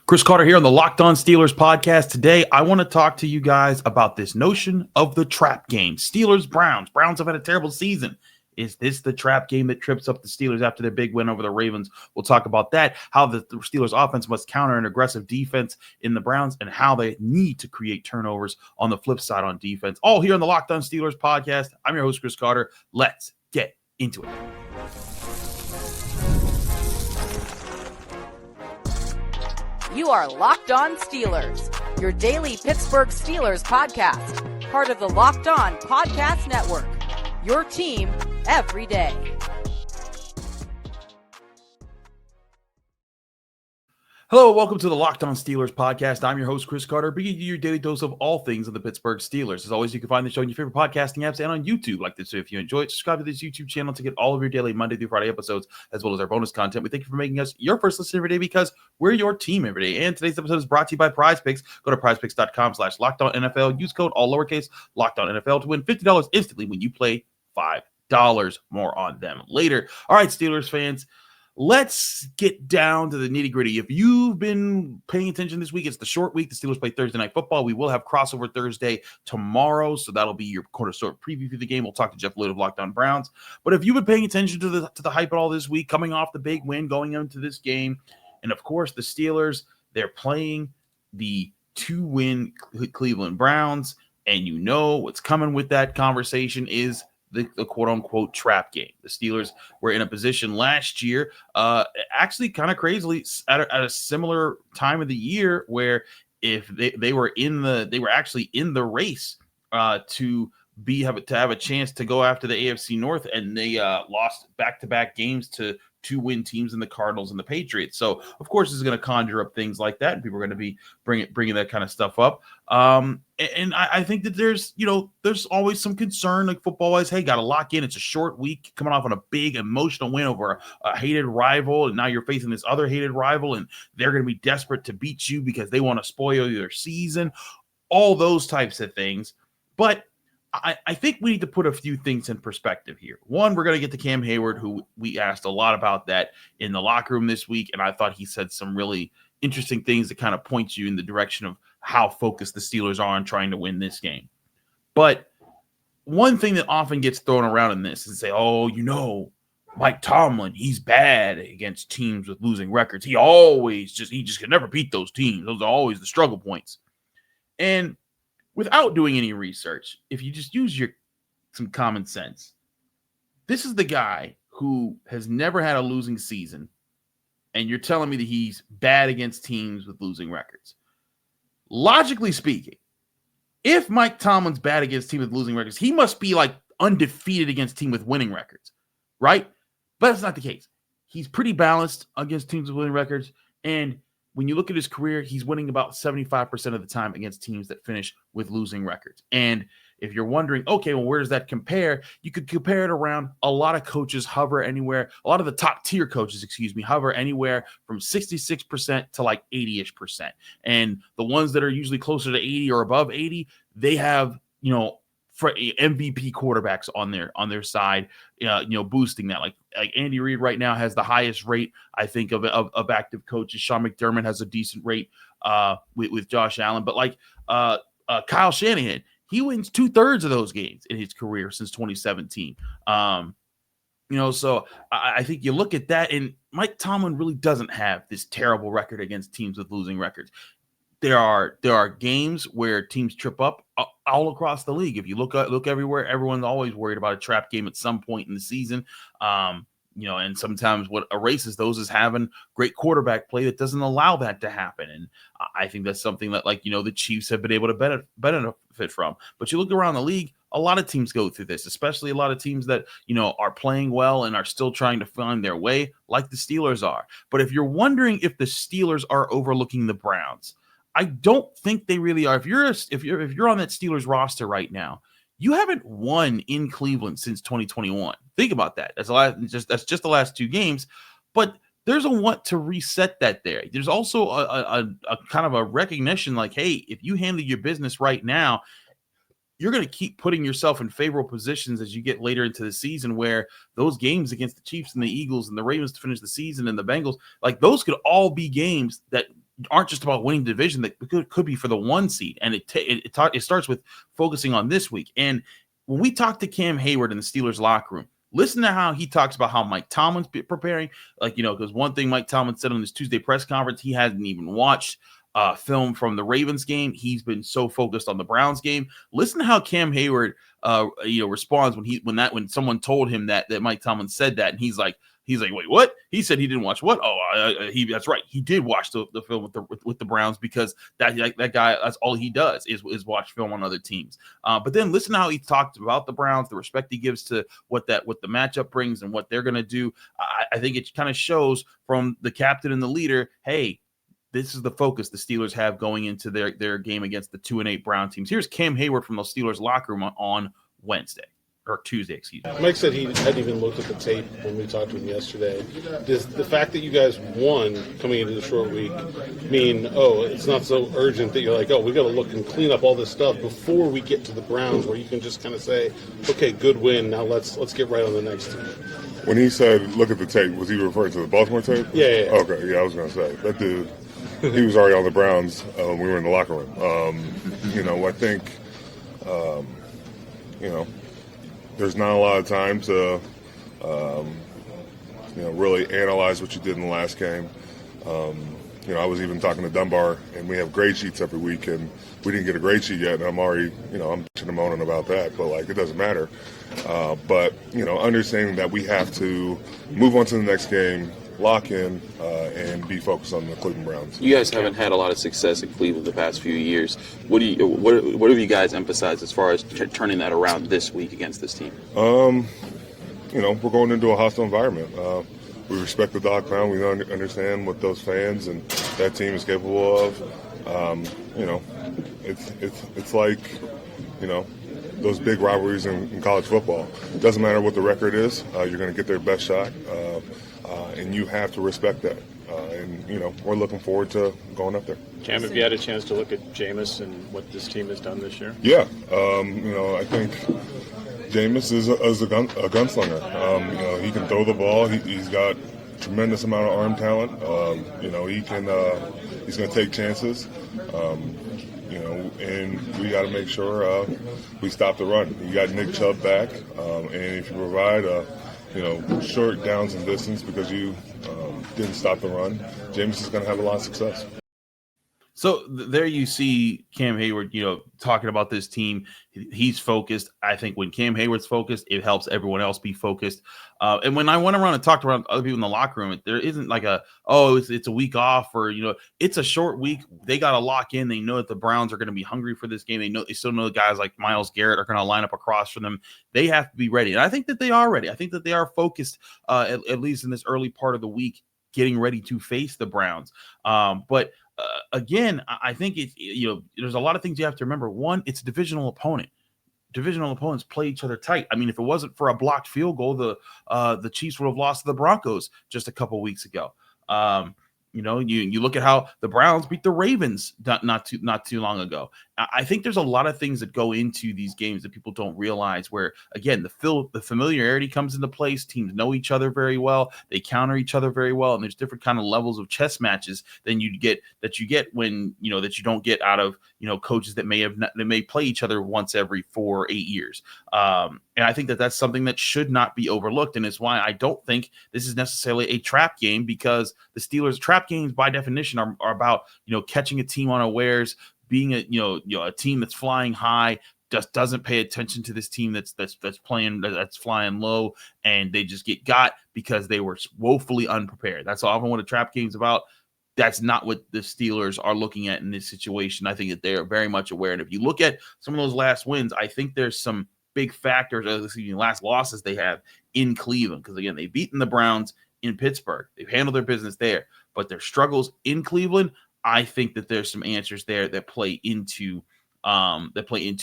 Chris Carter here on the Locked On Steelers podcast. Today, I want to talk to you guys about this notion of the trap game. Steelers, Browns. Browns have had a terrible season. Is this the trap game that trips up the Steelers after their big win over the Ravens? We'll talk about that, how the Steelers offense must counter an aggressive defense in the Browns, and how they need to create turnovers on the flip side on defense. All here on the Locked On Steelers podcast. I'm your host, Chris Carter. Let's get into it. You are Locked On Steelers, your daily Pittsburgh Steelers podcast, part of the Locked On Podcast Network, your team every day. Hello, welcome to the Locked On Steelers podcast. I'm your host, Chris Carter, bringing you your daily dose of all things of the Pittsburgh Steelers. As always, you can find the show on your favorite podcasting apps and on YouTube. Like this, if you enjoy it, subscribe to this YouTube channel to get all of your daily Monday through Friday episodes, as well as our bonus content. We thank you for making us your first listen every day because we're your team every day. And today's episode is brought to you by Prize Picks. Go to prizepicks.com/LockedOnNFL. Use code all lowercase LockedOnNFL to win $50 instantly when you play $5. More on them later. All right, Steelers fans. Let's get down to the nitty-gritty. If you've been paying attention this week, it's the short week. The Steelers play Thursday Night Football. We will have crossover Thursday tomorrow, so that'll be your sort of preview for the game. We'll talk to Jeff Lloyd of Locked On Browns. But if you've been paying attention to the hype at all this week, coming off the big win, going into this game, and of course the Steelers, they're playing the 2-win Cleveland Browns, and you know what's coming with that conversation is the quote-unquote trap game. The Steelers were in a position last year, actually kind of crazily at a similar time of the year, where if they were actually in the race to have a chance to go after the AFC North, and they lost back-to-back games to 2-win teams in the Cardinals and the Patriots. So, of course, this is going to conjure up things like that, and people are going to be bringing that kind of stuff up. And I think that there's always some concern, like football-wise. Hey, got to lock in. It's a short week, coming off on a big emotional win over a hated rival, and now you're facing this other hated rival, and they're going to be desperate to beat you because they want to spoil your season. All those types of things, but I think we need to put a few things in perspective here. One, we're going to get to Cam Heyward, who we asked a lot about that in the locker room this week, and I thought he said some really interesting things that kind of point you in the direction of how focused the Steelers are on trying to win this game. But one thing that often gets thrown around in this is say, Mike Tomlin, he's bad against teams with losing records. He just can never beat those teams. Those are always the struggle points. And without doing any research, if you just use some common sense, this is the guy who has never had a losing season, and you're telling me that he's bad against teams with losing records. Logically speaking, if Mike Tomlin's bad against teams with losing records, he must be like undefeated against teams with winning records, right? But that's not the case. He's pretty balanced against teams with winning records, and when you look at his career, he's winning about 75% of the time against teams that finish with losing records. And if you're wondering, okay, well, where does that compare? You could compare it around a lot of coaches hover anywhere. A lot of the top tier coaches, hover anywhere from 66% to like 80-ish%. And the ones that are usually closer to 80 or above 80, they have, for MVP quarterbacks on their side, boosting that. Like Andy Reid right now has the highest rate, I think, of active coaches. Sean McDermott has a decent rate with Josh Allen, but like Kyle Shanahan, he wins 2/3 of those games in his career since 2017. So I think you look at that, and Mike Tomlin really doesn't have this terrible record against teams with losing records. There are games where teams trip up all across the league. If you look everywhere, everyone's always worried about a trap game at some point in the season. And sometimes what erases those is having great quarterback play that doesn't allow that to happen. And I think that's something that, the Chiefs have been able to benefit from. But you look around the league, a lot of teams go through this, especially a lot of teams that, are playing well and are still trying to find their way, like the Steelers are. But if you're wondering if the Steelers are overlooking the Browns, I don't think they really are. If you're on that Steelers roster right now, you haven't won in Cleveland since 2021. Think about that. That's just the last 2 games, but there's a want to reset that there. There's also a kind of a recognition like, hey, if you handle your business right now, you're going to keep putting yourself in favorable positions as you get later into the season, where those games against the Chiefs and the Eagles and the Ravens to finish the season and the Bengals, like those could all be games that aren't just about winning the division, that could be for the 1 seed. And it starts with focusing on this week. And when we talk to Cam Heyward in the Steelers locker room, listen to how he talks about how Mike Tomlin's preparing. Because one thing Mike Tomlin said on this Tuesday press conference, he hasn't even watched film from the Ravens game. He's been so focused on the Browns game. Listen to how Cam Heyward responds when someone told him that Mike Tomlin said that, and he's like, wait, what? He said he didn't watch what? That's right. He did watch the film with the Browns, because that guy, that's all he does is watch film on other teams. But then listen to how he talked about the Browns, the respect he gives to what the matchup brings and what they're going to do. I think it kind of shows from the captain and the leader, hey, this is the focus the Steelers have going into their game against the 2-8 Brown teams. Here's Cam Heyward from the Steelers locker room on Tuesday, excuse me. Mike said he hadn't even looked at the tape when we talked to him yesterday. Does the fact that you guys won coming into the short week mean, it's not so urgent that you're like, we got to look and clean up all this stuff before we get to the Browns, where you can just kind of say, okay, good win, now let's get right on the next team? When he said look at the tape, was he referring to the Baltimore tape? Yeah. Okay, yeah, I was going to say, that dude, he was already on the Browns when we were in the locker room. I think, there's not a lot of time to, really analyze what you did in the last game. I was even talking to Dunbar, and we have grade sheets every week, and we didn't get a grade sheet yet, and I'm already, I'm bitching and moaning about that, but, it doesn't matter. But understanding that we have to move on to the next game, lock in, and be focused on the Cleveland Browns. You guys haven't had a lot of success in Cleveland the past few years. What have you guys emphasized as far as turning that around this week against this team? We're going into a hostile environment. We respect the dog pound. We understand what those fans and that team is capable of. It's like, those big rivalries in college football. It doesn't matter what the record is. You're going to get their best shot. And you have to respect that. We're looking forward to going up there. Cam, have you had a chance to look at Jameis and what this team has done this year? Yeah. I think Jameis is a gunslinger. He can throw the ball. He's got tremendous amount of arm talent. He's going to take chances. And we got to make sure we stop the run. You got Nick Chubb back, and if you provide short downs and distance because you didn't stop the run, Jameis is going to have a lot of success. So there you see Cam Heyward, talking about this team. He's focused. I think when Cam Heyward's focused, it helps everyone else be focused. And when I went around and talked around other people in the locker room, there isn't like it's a week off, or, it's a short week. They got to lock in. They know that the Browns are going to be hungry for this game. They still know the guys like Myles Garrett are going to line up across from them. They have to be ready. And I think that they are ready. I think that they are focused, at least in this early part of the week, getting ready to face the Browns. But again, I think there's a lot of things you have to remember. One, it's a divisional opponent. Divisional opponents play each other tight. I mean, if it wasn't for a blocked field goal, the Chiefs would have lost to the Broncos just a couple weeks ago. You look at how the Browns beat the Ravens not too long ago. I think there's a lot of things that go into these games that people don't realize, where, again, the familiarity comes into place. Teams know each other very well. They counter each other very well. And there's different kind of levels of chess matches than you get when, that you don't get out of, coaches that may play each other once every 4 or 8 years. And I think that that's something that should not be overlooked. And it's why I don't think this is necessarily a trap game, because the Steelers trap games by definition are about, catching a team unawares, being a team that's flying high, just doesn't pay attention to this team that's flying low, and they just get got because they were woefully unprepared. That's often what a trap game's about. That's not what the Steelers are looking at in this situation. I think that they are very much aware. And if you look at some of those last wins, I think there's some big factors, last losses they have in Cleveland. Because, again, they've beaten the Browns in Pittsburgh. They've handled their business there. But their struggles in Cleveland, I think that there's some answers there that play into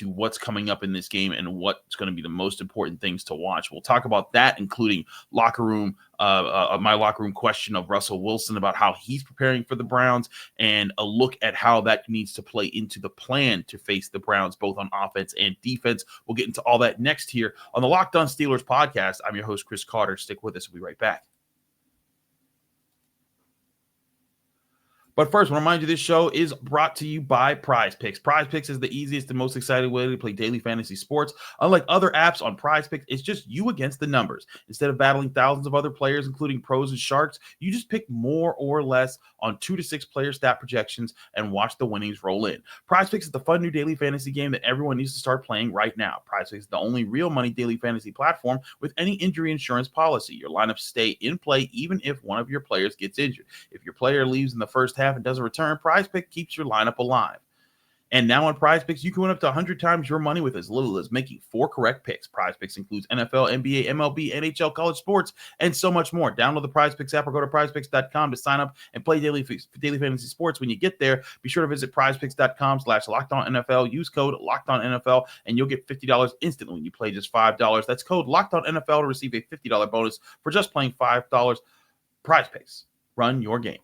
what's coming up in this game and what's going to be the most important things to watch. We'll talk about that, including my locker room question of Russell Wilson about how he's preparing for the Browns, and a look at how that needs to play into the plan to face the Browns, both on offense and defense. We'll get into all that next here on the Locked On Steelers podcast. I'm your host, Chris Carter. Stick with us. We'll be right back. But first, I want to remind you this show is brought to you by Prize Picks. Prize Picks is the easiest and most exciting way to play daily fantasy sports. Unlike other apps on Prize Picks, it's just you against the numbers. Instead of battling thousands of other players, including pros and sharks, you just pick more or less on 2 to 6 player stat projections and watch the winnings roll in. Prize Picks is the fun new daily fantasy game that everyone needs to start playing right now. Prize Picks is the only real money daily fantasy platform with any injury insurance policy. Your lineups stay in play even if one of your players gets injured. If your player leaves in the first half and doesn't return, Prize Pick keeps your lineup alive. And now on Prize Picks, you can win up to 100 times your money with as little as making 4 correct picks. Prize Picks includes NFL, NBA, MLB, NHL, college sports, and so much more. Download the Prize Picks app or go to prizepicks.com to sign up and play daily fantasy sports. When you get there, be sure to visit prizepicks.com/LockedOnNFL. Use code LockedOnNFL, and you'll get $50 instantly when you play just $5. That's code LockedOnNFL to receive a $50 bonus for just playing $5. Prize Picks. Run your game.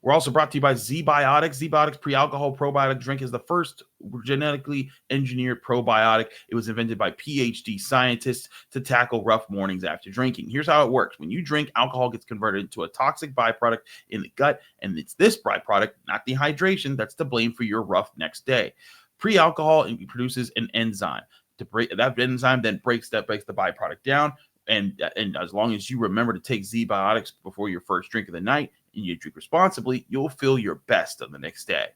We're also brought to you by Z-Biotics. Z-Biotics pre-alcohol probiotic drink is the first genetically engineered probiotic. It was invented by PhD scientists to tackle rough mornings after drinking. Here's how it works. When you drink, alcohol gets converted into a toxic byproduct in the gut, and it's this byproduct, not dehydration, that's to blame for your rough next day. Pre-alcohol produces an enzyme. That enzyme then breaks the byproduct down. And as long as you remember to take Z-Biotics before your first drink of the night and you drink responsibly, you'll feel your best on the next day.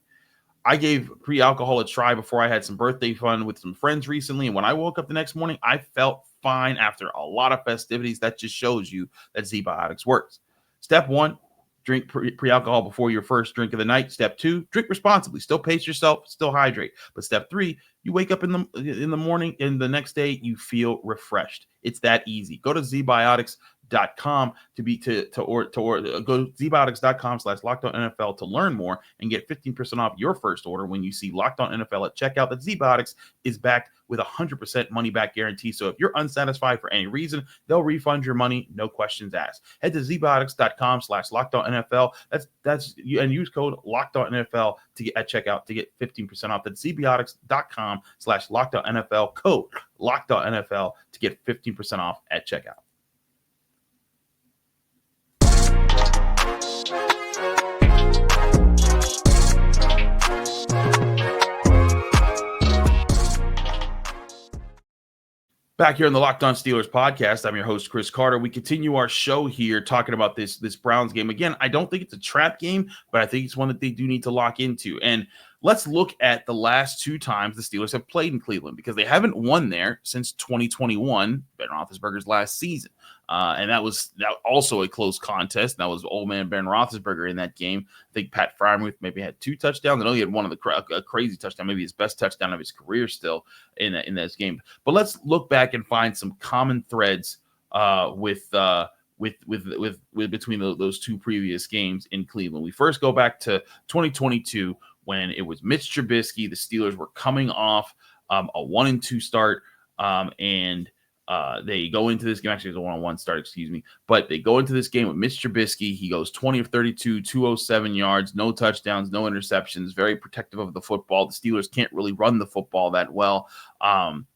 I gave pre-alcohol a try before I had some birthday fun with some friends recently, and when I woke up the next morning, I felt fine after a lot of festivities. That just shows you that Z-Biotics works. Step 1, drink pre-alcohol before your first drink of the night. Step 2, drink responsibly. Still pace yourself, still hydrate. But step 3, you wake up in the morning and the next day you feel refreshed. It's that easy. Go to zbiotics.com to go to zbiotics.com/LockedOnNFL to learn more and get 15% off your first order when you see Locked On NFL at checkout. That Z-Biotics is backed with a 100% money back guarantee. So if you're unsatisfied for any reason, they'll refund your money, no questions asked. Head to zbiotics.com/LockedOnNFL. That's and use code LockedOnNFL to get at checkout to get 15% off. That's zbiotics.com/LockedOnNFL, code LockedOnNFL to get 15% off at checkout. Back here on the Locked On Steelers podcast, I'm your host, Chris Carter. We continue our show here talking about this Browns game. Again, I don't think it's a trap game, but I think it's one that they do need to lock into. And let's look at the last 2 times the Steelers have played in Cleveland, because they haven't won there since 2021, Ben Roethlisberger's last season. And that was also a close contest. That was old man Ben Roethlisberger in that game. I think Pat Freiermuth maybe had 2 touchdowns. I know he had one of a crazy touchdown, maybe his best touchdown of his career still in this game. But let's look back and find some common threads with between those 2 previous games in Cleveland. We first go back to 2022 when it was Mitch Trubisky. The Steelers were coming off a 1-2 start, and they go into this game. Actually, it was a 1-1 start, but they go into this game with Mitch Trubisky. He goes 20 of 32, 207 yards, no touchdowns, no interceptions, very protective of the football. The Steelers can't really run the football that well.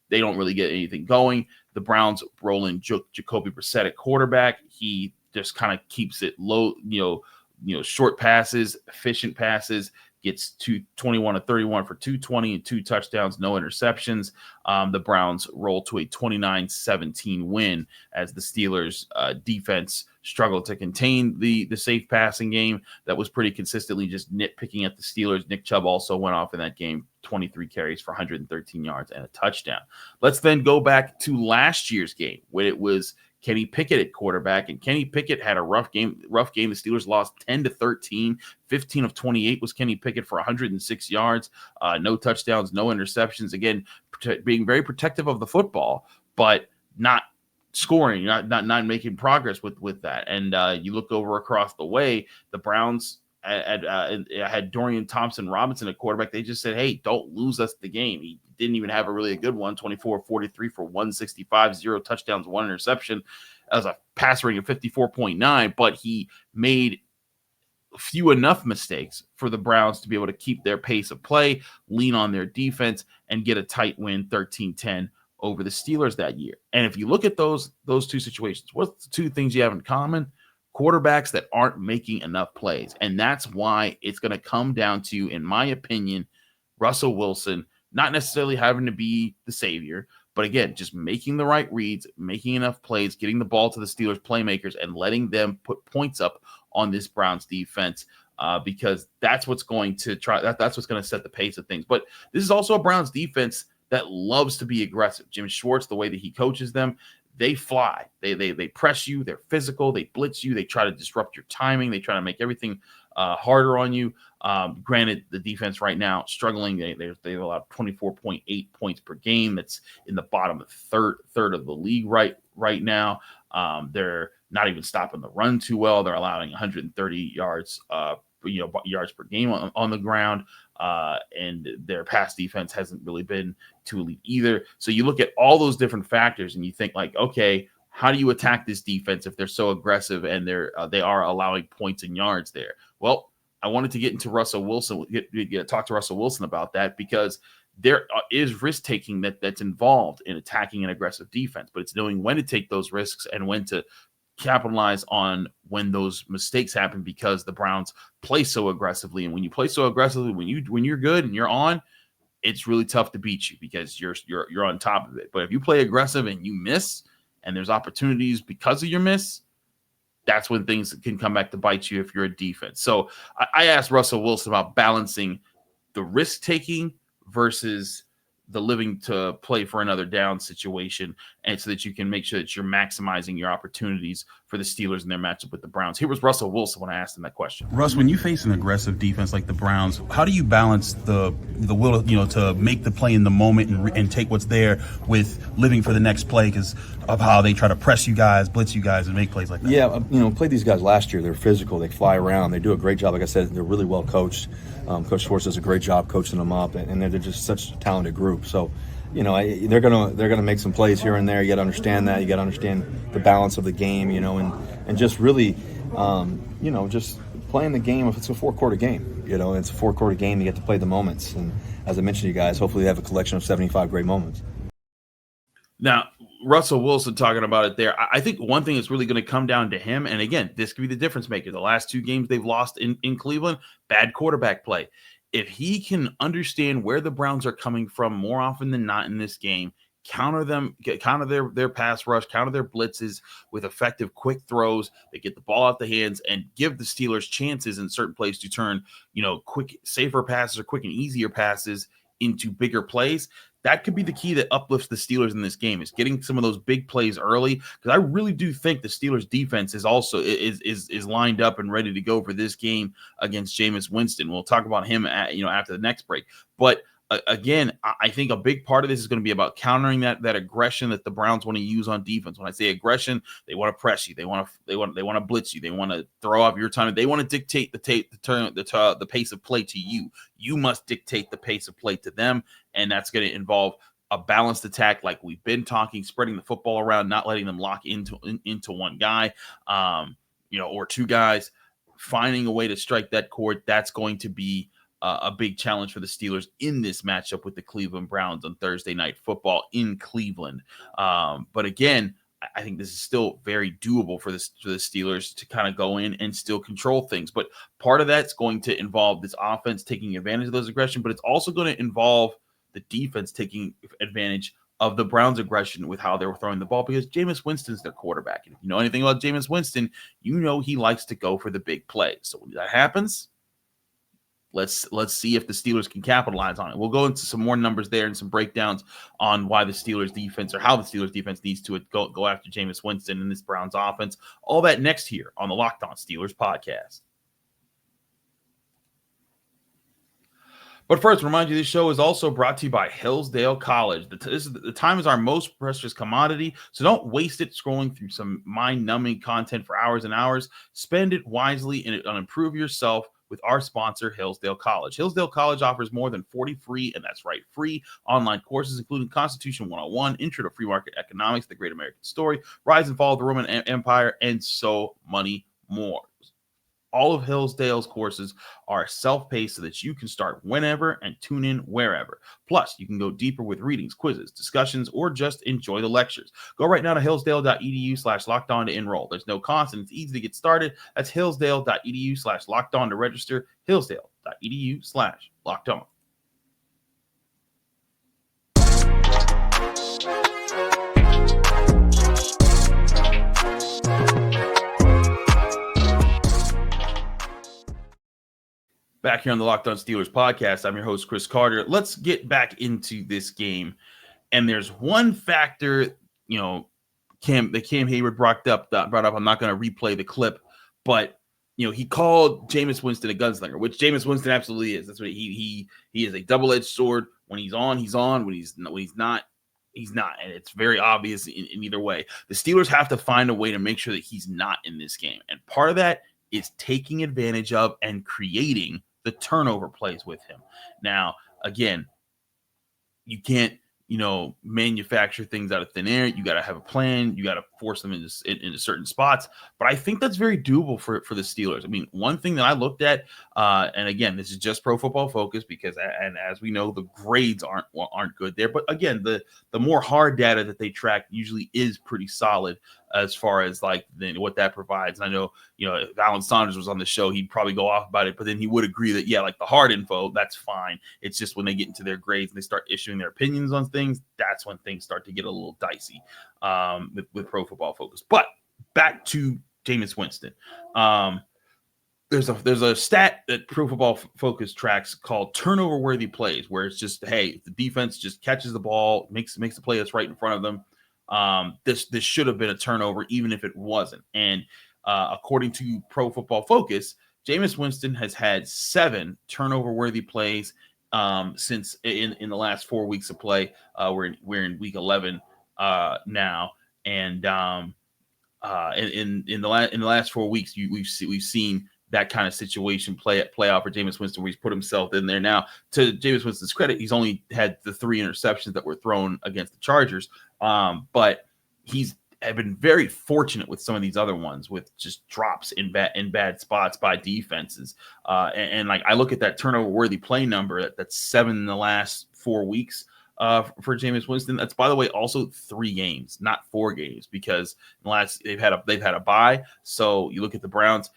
They don't really get anything going. The Browns roll in Jacoby Brissett at quarterback. He just kind of keeps it low, short passes, efficient passes, gets 21 of 31 for 220 and 2 touchdowns, no interceptions. The Browns roll to a 29-17 win as the Steelers defense struggled to contain the safe passing game that was pretty consistently just nitpicking at the Steelers. Nick Chubb also went off in that game, 23 carries for 113 yards and a touchdown. Let's then go back to last year's game when it was Kenny Pickett at quarterback, and Kenny Pickett had a rough game. The Steelers lost 10-13. 15 of 28 was Kenny Pickett for 106 yards, no touchdowns, no interceptions. Again, being very protective of the football, but not scoring, not making progress with that. And you look over across the way, the Browns had Dorian Thompson-Robinson at quarterback. They just said, hey, don't lose us the game. He didn't even have a really good one, 24-43 for 165, 0 touchdowns, 1 interception. That was a pass rating of 54.9, but he made few enough mistakes for the Browns to be able to keep their pace of play, lean on their defense, and get a tight win, 13-10 over the Steelers that year. And if you look at those 2 situations, what's the 2 things you have in common? quarterbacks that aren't making enough plays. And that's why it's going to come down to, in my opinion, Russell Wilson not necessarily having to be the savior, but again, just making the right reads, making enough plays, getting the ball to the Steelers playmakers, and letting them put points up on this Browns defense, because that's what's going to that's what's going to set the pace of things. But this is also a Browns defense that loves to be aggressive. Jim Schwartz, the way that he coaches them, they fly. They press you. They're physical. They blitz you. They try to disrupt your timing. They try to make everything harder on you. Granted, the defense right now struggling. They allow 24.8 points per game. That's in the bottom third of the league right now. They're not even stopping the run too well. They're allowing 130 yards yards per game on the ground. And their pass defense hasn't really been too elite either. So you look at all those different factors and you think like, okay, how do you attack this defense if they're so aggressive and they are allowing points and yards there? Well, I wanted to get into Russell Wilson, talk to Russell Wilson about that, because there is risk taking that's involved in attacking an aggressive defense, but it's knowing when to take those risks and when to capitalize on when those mistakes happen, because the Browns play so aggressively. And when you play so aggressively, when you're good and you're on, it's really tough to beat you because you're on top of it. But if you play aggressive and you miss, and there's opportunities because of your miss, that's when things can come back to bite you if you're a defense. So I asked Russell Wilson about balancing the risk taking versus the living to play for another down situation, and so that you can make sure that you're maximizing your opportunities for the Steelers in their matchup with the Browns. Here was Russell Wilson when I asked him that question. Russ, when you face an aggressive defense like the Browns, how do you balance the will, to make the play in the moment and take what's there with living for the next play because of how they try to press you guys, blitz you guys, and make plays like that? Yeah, played these guys last year. They're physical. They fly around. They do a great job. Like I said, they're really well coached. Coach Schwartz does a great job coaching them up, and they're just such a talented group. So, they're gonna make some plays here and there. You got to understand that. You got to understand the balance of the game, and just really, just playing the game. If it's a 4-quarter game, it's a 4-quarter game. You get to play the moments, and as I mentioned to you guys, hopefully they have a collection of 75 great moments. Now, Russell Wilson talking about it there. I think one thing is really going to come down to him. And again, this could be the difference maker. The last 2 games they've lost in Cleveland, bad quarterback play. If he can understand where the Browns are coming from more often than not in this game, counter their pass rush, counter their blitzes with effective quick throws, they get the ball out the hands and give the Steelers chances in certain plays to turn, quick, safer passes or quick and easier passes into bigger plays. That could be the key that uplifts the Steelers in this game, is getting some of those big plays early. Because I really do think the Steelers defense is also is lined up and ready to go for this game against Jameis Winston. We'll talk about him after the next break. But again, I think a big part of this is going to be about countering that aggression that the Browns want to use on defense. When I say aggression, they want to press you, they want to blitz you, they want to throw off your time, they want to dictate the pace of play to you. You must dictate the pace of play to them, and that's going to involve a balanced attack, like we've been talking, spreading the football around, not letting them lock into one guy, or 2 guys, finding a way to strike that chord. That's going to be a big challenge for the Steelers in this matchup with the Cleveland Browns on Thursday Night Football in Cleveland. But again, I think this is still very doable for the Steelers to kind of go in and still control things. But part of that's going to involve this offense taking advantage of those aggression, but it's also going to involve the defense taking advantage of the Browns' aggression with how they're throwing the ball, because Jameis Winston's their quarterback. And if you know anything about Jameis Winston, he likes to go for the big play. So when that happens, let's see if the Steelers can capitalize on it. We'll go into some more numbers there and some breakdowns on why the Steelers defense, or how the Steelers defense needs to go after Jameis Winston in this Browns offense. All that next here on the Locked On Steelers podcast. But first, remind you, this show is also brought to you by Hillsdale College. The time is our most precious commodity, so don't waste it scrolling through some mind-numbing content for hours and hours. Spend it wisely and improve yourself with our sponsor, Hillsdale College. Hillsdale College offers more than 40 free, and that's right, free online courses, including Constitution 101, Intro to Free Market Economics, The Great American Story, Rise and Fall of the Roman Empire, and so many more. All of Hillsdale's courses are self-paced so that you can start whenever and tune in wherever. Plus, you can go deeper with readings, quizzes, discussions, or just enjoy the lectures. Go right now to hillsdale.edu/lockedon to enroll. There's no cost and it's easy to get started. That's hillsdale.edu/lockedon to register. hillsdale.edu/lockedon. Back here on the Locked On Steelers podcast, I'm your host, Chris Carter. Let's get back into this game. And there's one factor, Cam Heyward brought up. I'm not going to replay the clip, but he called Jameis Winston a gunslinger, which Jameis Winston absolutely is. That's what he is, a double-edged sword. When he's on, he's on. When he's not, he's not. And it's very obvious in either way. The Steelers have to find a way to make sure that he's not in this game. And part of that is taking advantage of and creating the turnover plays with him. Now, again, you can't, manufacture things out of thin air. You got to have a plan. You got to force them into certain spots. But I think that's very doable for the Steelers. I mean, one thing that I looked at, and again, this is just Pro Football Focus because, and as we know, the grades aren't good there. But again, the more hard data that they track usually is pretty solid as far as what that provides. And I know, if Alan Saunders was on the show, he'd probably go off about it, but then he would agree that, the hard info, that's fine. It's just when they get into their grades and they start issuing their opinions on things, that's when things start to get a little dicey with Pro Football Focus. But back to Jameis Winston. There's a stat that Pro Football Focus tracks called turnover-worthy plays, where it's just, hey, the defense just catches the ball, makes the play that's right in front of them. This should have been a turnover, even if it wasn't. And according to Pro Football Focus, Jameis Winston has had 7 turnover-worthy plays since in the last 4 weeks of play. We're in week 11 now, and in the last 4 weeks, we've seen that kind of situation play out for Jameis Winston, where he's put himself in there. Now, to Jameis Winston's credit, he's only had the 3 interceptions that were thrown against the Chargers. But he's been very fortunate with some of these other ones with just drops in bad spots by defenses. And I look at that turnover worthy play number that's 7 in the last 4 weeks for Jameis Winston. That's, by the way, also 3 games, not 4 games, because they've had a bye. So you look at the Browns.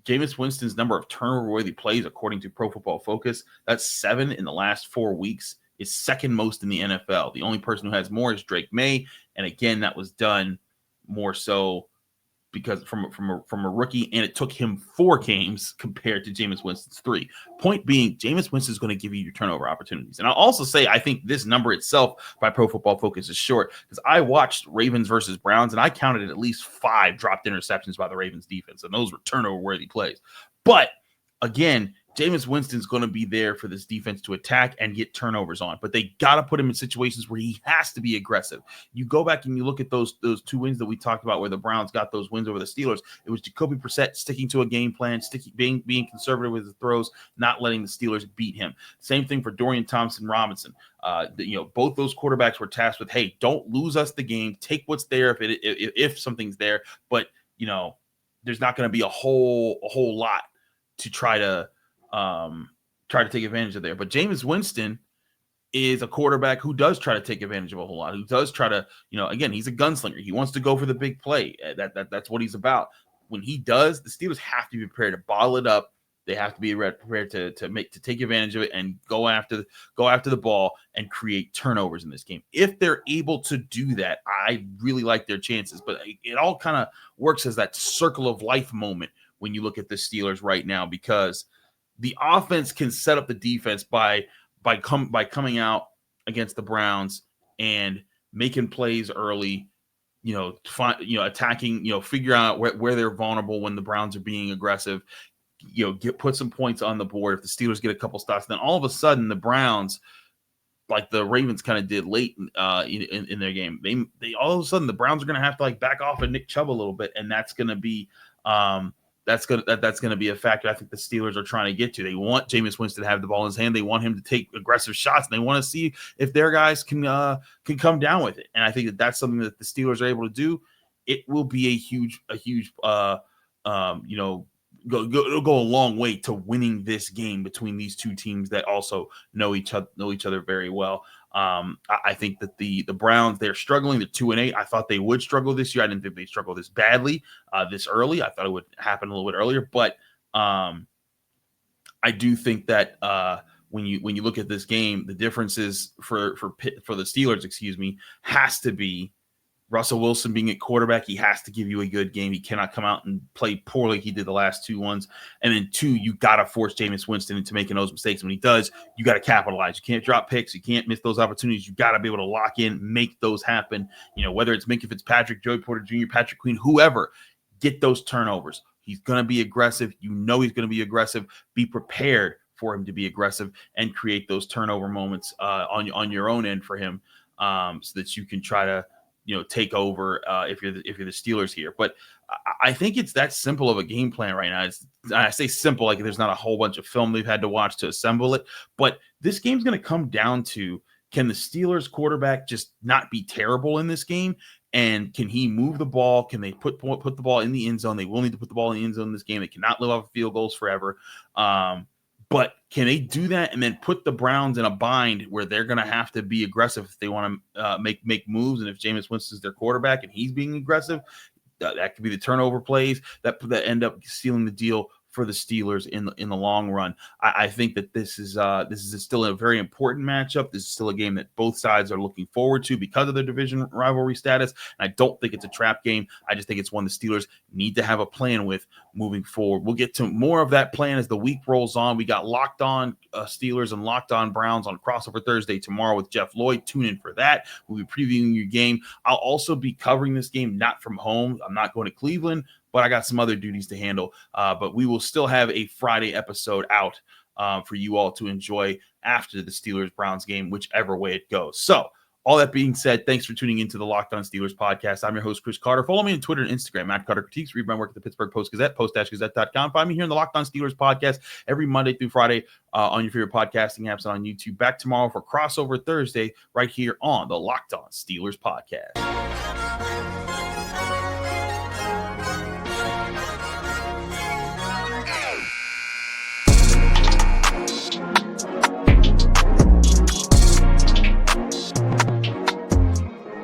Jameis Winston's number of turnover worthy plays, according to Pro Football Focus, that's 7 in the last 4 weeks. Is second most in the NFL. The only person who has more is Drake May, and again, that was done more so because from a rookie, and it took him 4 games compared to Jameis Winston's 3. Point being, Jameis Winston is going to give you your turnover opportunities. And I'll also say I think this number itself by Pro Football Focus is short, because I watched Ravens versus Browns, and I counted at least 5 dropped interceptions by the Ravens defense, and those were turnover-worthy plays. But again, Jameis Winston's going to be there for this defense to attack and get turnovers on, but they got to put him in situations where he has to be aggressive. You go back and you look at those 2 wins that we talked about where the Browns got those wins over the Steelers. It was Jacoby Brissett sticking to a game plan, being conservative with his throws, not letting the Steelers beat him. Same thing for Dorian Thompson-Robinson. Both those quarterbacks were tasked with, hey, don't lose us the game. Take what's there if something's there, but there's not going to be a whole lot to try to take advantage of there. But Jameis Winston is a quarterback who does try to take advantage of a whole lot, who does try to, again, he's a gunslinger. He wants to go for the big play. That's what he's about. When he does, the Steelers have to be prepared to bottle it up. They have to be prepared to take advantage of it and go after the ball and create turnovers in this game. If they're able to do that, I really like their chances. But it all kind of works as that circle of life moment when you look at the Steelers right now, because the offense can set up the defense by coming out against the Browns and making plays early, attacking, figure out where they're vulnerable when the Browns are being aggressive, put some points on the board. If the Steelers get a couple stops, then all of a sudden the Browns, like the Ravens kind of did late in their game, they all of a sudden the Browns are going to have to back off of Nick Chubb a little bit, and that's going to be that's going to be a factor I think the Steelers are trying to get to. They want Jameis Winston to have the ball in his hand. They want him to take aggressive shots, and they want to see if their guys can come down with it. And I think that's something that the Steelers are able to do. It will be a huge it'll go a long way to winning this game between these two teams that also know each other very well. I think that the Browns, they're struggling. They're 2-8. I thought they would struggle this year. I didn't think they'd struggle this badly this early. I thought it would happen a little bit earlier, but I do think that when you look at this game, the differences for the Steelers, has to be Russell Wilson being at quarterback. He has to give you a good game. He cannot come out and play poorly like he did the last 2 ones. And then 2, you got to force Jameis Winston into making those mistakes. When he does, you got to capitalize. You can't drop picks. You can't miss those opportunities. You got to be able to lock in, make those happen. Whether it's Minkah Fitzpatrick, Joey Porter Jr., Patrick Queen, whoever, get those turnovers. He's going to be aggressive. He's going to be aggressive. Be prepared for him to be aggressive and create those turnover moments on your own end for him, so that you can try to take over if you're the Steelers here. But I think it's that simple of a game plan right now. I say simple like there's not a whole bunch of film they've had to watch to assemble it. But this game's going to come down to, can the Steelers quarterback just not be terrible in this game? And can he move the ball? Can they put the ball in the end zone? They will need to put the ball in the end zone in this game. They cannot live off of field goals forever. But can they do that and then put the Browns in a bind where they're going to have to be aggressive if they want to make moves? And if Jameis Winston's their quarterback and he's being aggressive, that could be the turnover plays that end up sealing the deal for the Steelers in the long run. I think that this is still a very important matchup. This is still a game that both sides are looking forward to because of their division rivalry status. And I don't think it's a trap game. I just think it's one the Steelers need to have a plan with moving forward. We'll get to more of that plan as the week rolls on. We got Locked On Steelers and Locked On Browns on Crossover Thursday tomorrow with Jeff Lloyd. Tune in for that. We'll be previewing your game. I'll also be covering this game not from home. I'm not going to Cleveland, but I got some other duties to handle. But we will still have a Friday episode out for you all to enjoy after the Steelers-Browns game, whichever way it goes. So, all that being said, thanks for tuning into the Locked On Steelers podcast. I'm your host, Chris Carter. Follow me on Twitter and Instagram, @CarterCritiques. Read my work at the Pittsburgh Post-Gazette, post-gazette.com. Find me here in the Locked On Steelers podcast every Monday through Friday on your favorite podcasting apps and on YouTube. Back tomorrow for Crossover Thursday right here on the Locked On Steelers podcast.